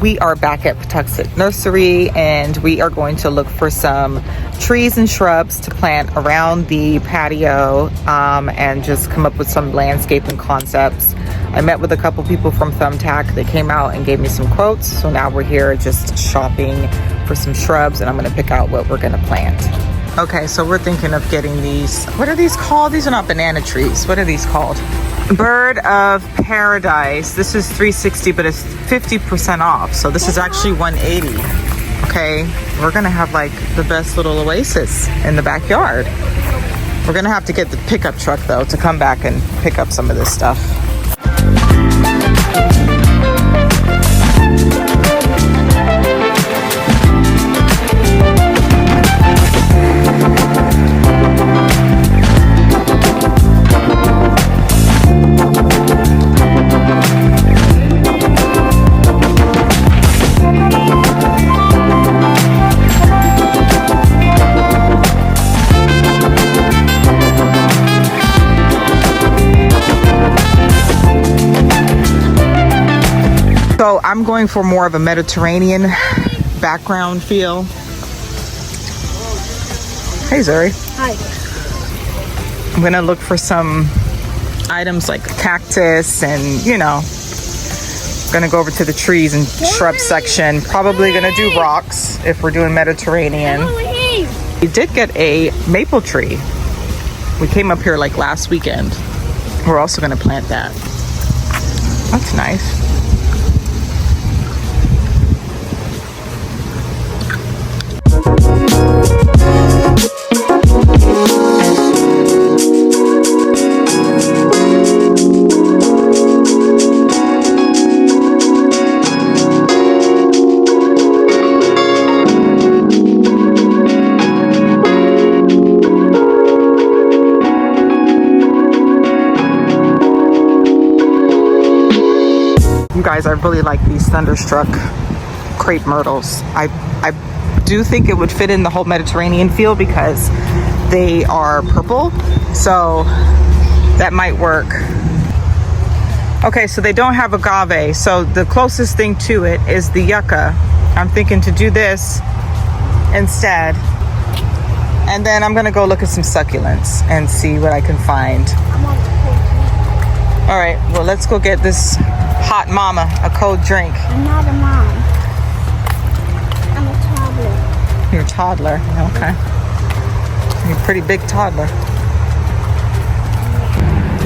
we are back at Patuxent Nursery, and we are going to look for some trees and shrubs to plant around the patio, and just come up with some landscaping concepts. I met with a couple people from Thumbtack. They came out and gave me some quotes, so now we're here just shopping for some shrubs, and I'm going to pick out what we're going to plant. Okay, so we're thinking of getting these. What are these called? These are not banana trees. What are these called? Bird of Paradise. This is $360, but it's 50% off. So this is actually $180. Okay, we're gonna have like the best little oasis in the backyard. We're gonna have to get the pickup truck though to come back and pick up some of this stuff. So I'm going for more of a Mediterranean background feel. Hey Zuri. Hi. I'm gonna look for some items like cactus and, you know, gonna go over to the trees and shrub section. Probably gonna do rocks if we're doing Mediterranean. We did get a maple tree. We came up here like last weekend. We're also gonna plant that. That's nice. Guys, I really like these Thunderstruck crepe myrtles. I do think it would fit in the whole Mediterranean feel because they are purple, so that might work. Okay, so they don't have agave, so the closest thing to it is the yucca. I'm thinking to do this instead, and then I'm gonna go look at some succulents and see what I can find. All right, well, let's go get this hot mama a cold drink. I'm not a mom. I'm a toddler. You're a toddler, okay. You're a pretty big toddler.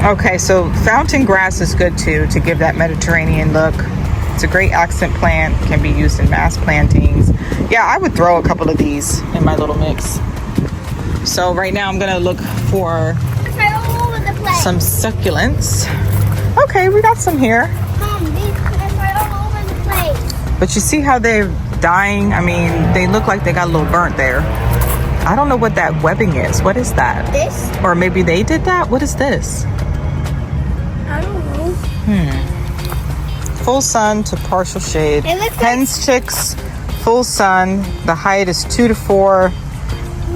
Okay, so fountain grass is good too, to give that Mediterranean look. It's a great accent plant, can be used in mass plantings. Yeah, I would throw a couple of these in my little mix. So right now I'm gonna look for some succulents. Okay, we got some here. Mom, these plants are all over the place. But you see how they're dying? I mean, they look like they got a little burnt there. I don't know what that webbing is. What is that? This? Or maybe they did that? What is this? I don't know. Full sun to partial shade. It looks Hens, chicks, full sun. The height is 2 to 4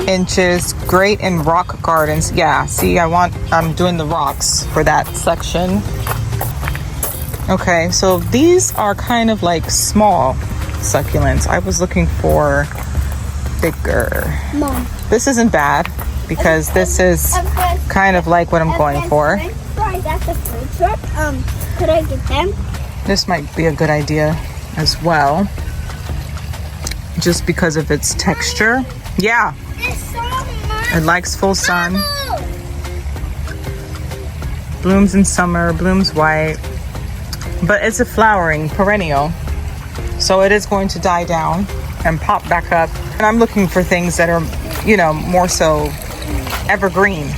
inches. Great in rock gardens. Yeah, see, I'm doing the rocks for that section. Okay, so these are kind of like small succulents. I was looking for bigger. Mom. This isn't bad because this is kind of like what I'm going for. That's a food truck. Could I get them? This might be a good idea as well, just because of its texture. Yeah, it likes full sun. Blooms in summer, blooms white, but it's a flowering perennial, so it is going to die down and pop back up. And I'm looking for things that are, you know, more so evergreen.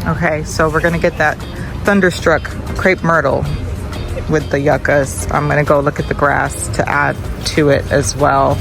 Okay, so we're gonna get that Thunderstruck crepe myrtle. with the yuccas. I'm gonna go look at the grass to add to it as well.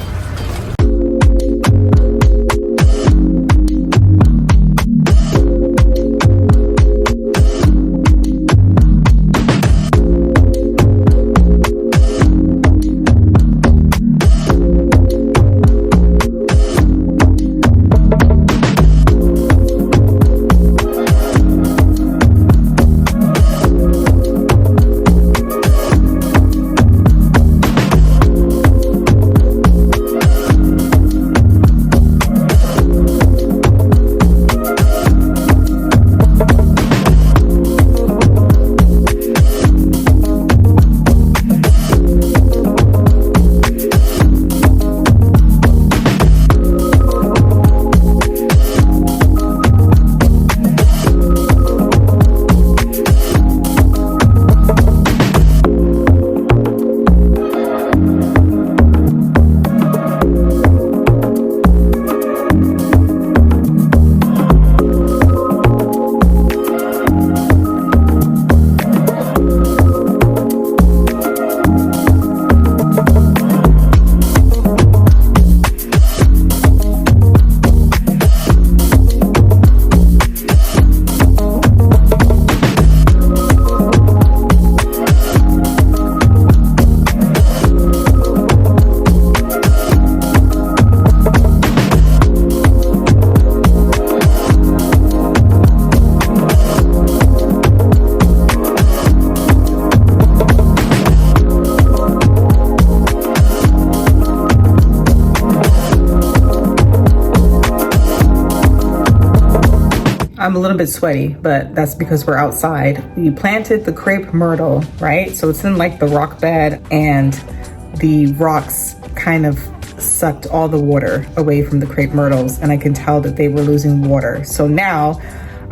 I'm a little bit sweaty, but that's because we're outside. We planted the crepe myrtle, right? So it's in like the rock bed, and the rocks kind of sucked all the water away from the crepe myrtles, and I can tell that they were losing water. So now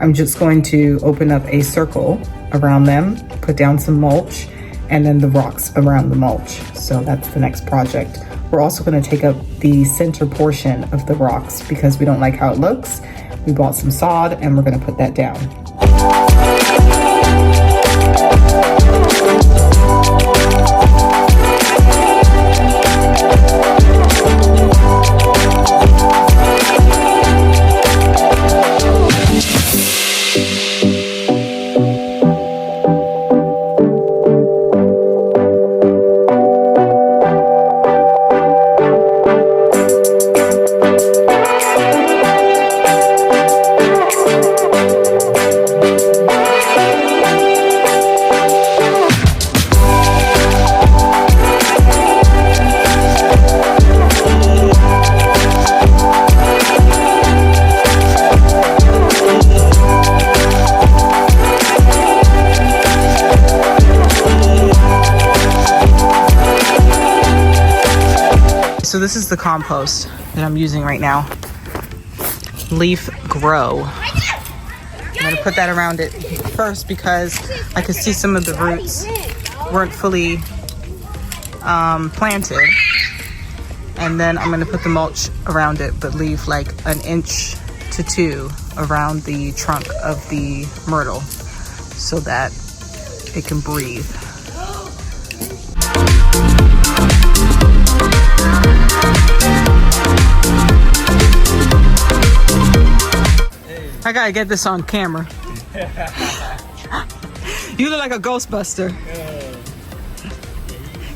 I'm just going to open up a circle around them, put down some mulch, and then the rocks around the mulch. So that's the next project. We're also going to take up the center portion of the rocks because we don't like how it looks. We bought some sod and we're gonna put that down. So this is the compost that I'm using right now. Leaf Grow. I'm gonna put that around it first because I could see some of the roots weren't fully planted. And then I'm gonna put the mulch around it, but leave like 1 inch to 2 around the trunk of the myrtle so that it can breathe. I gotta get this on camera. You look like a Ghostbuster.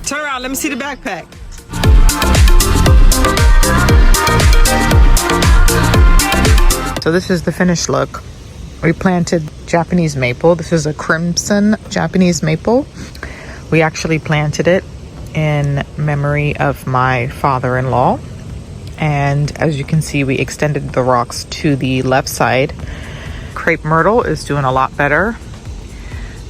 Turn around, let me see the backpack. So this is the finished look. We planted Japanese maple. This is a crimson Japanese maple. We actually planted it in memory of my father-in-law. And as you can see, we extended the rocks to the left side. Crepe myrtle is doing a lot better.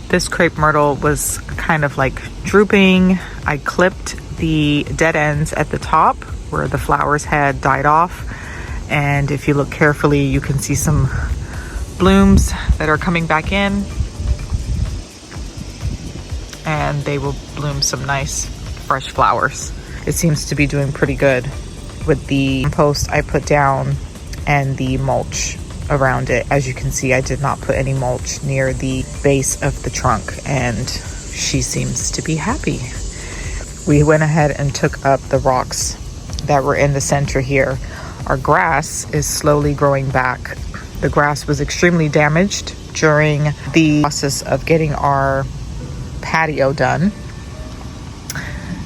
This crepe myrtle was kind of like drooping. I clipped the dead ends at the top where the flowers had died off. And if you look carefully, you can see some blooms that are coming back in. And they will bloom some nice fresh flowers. It seems to be doing pretty good with the compost I put down and the mulch around it. As you can see, I did not put any mulch near the base of the trunk, and she seems to be happy. We went ahead and took up the rocks that were in the center here. Our grass is slowly growing back. The grass was extremely damaged during the process of getting our patio done.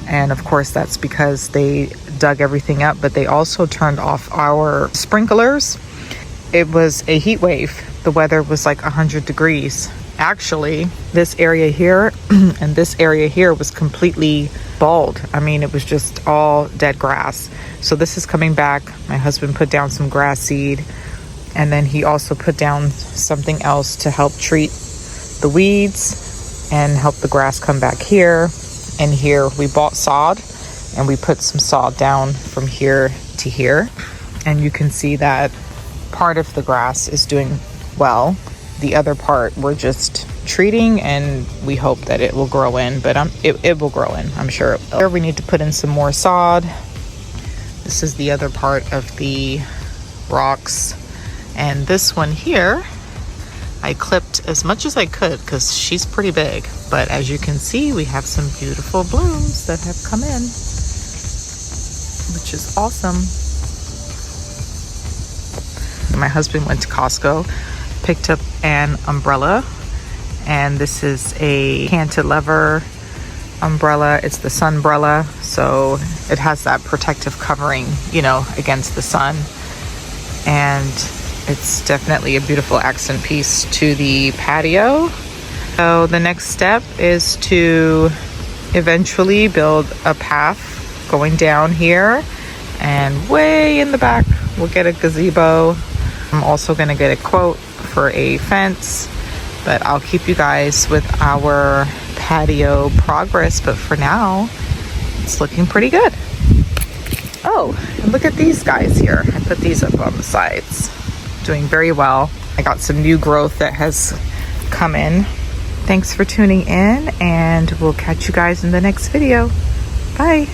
And of course, that's because they dug everything up, but they also turned off our sprinklers. It was a heat wave. The weather was like 100 degrees. Actually, this area here and this area here was completely bald. I mean, it was just all dead grass. So this is coming back. My husband put down some grass seed, and then he also put down something else to help treat the weeds and help the grass come back here. And here we bought sod, and we put some sod down from here to here. And you can see that part of the grass is doing well. The other part we're just treating, and we hope that it will grow in, but it will grow in, I'm sure it will. Here we need to put in some more sod. This is the other part of the rocks. And this one here, I clipped as much as I could because she's pretty big. But as you can see, we have some beautiful blooms that have come in, which is awesome. My husband went to Costco, picked up an umbrella, and this is a cantilever umbrella. It's the sunbrella, so it has that protective covering, you know, against the sun. And it's definitely a beautiful accent piece to the patio. So the next step is to eventually build a path going down here, and way in the back we'll get a gazebo. I'm also gonna get a quote for a fence, but I'll keep you guys with our patio progress. But for now, it's looking pretty good. Oh, and look at these guys here. I put these up on the sides. Doing very well. I got some new growth that has come in. Thanks for tuning in, and we'll catch you guys in the next video. Bye.